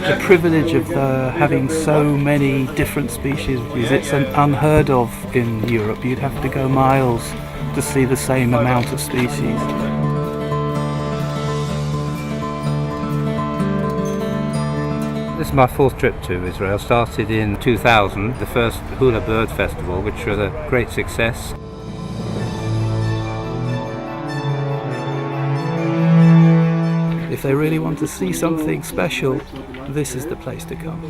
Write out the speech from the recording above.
the privilege of having so many different species. It's unheard of in Europe. You'd have to go miles to see the same amount of species. This is my fourth trip to Israel. Started in 2000, the first Hula Bird Festival, which was a great success. If they really want to see something special, this is the place to come.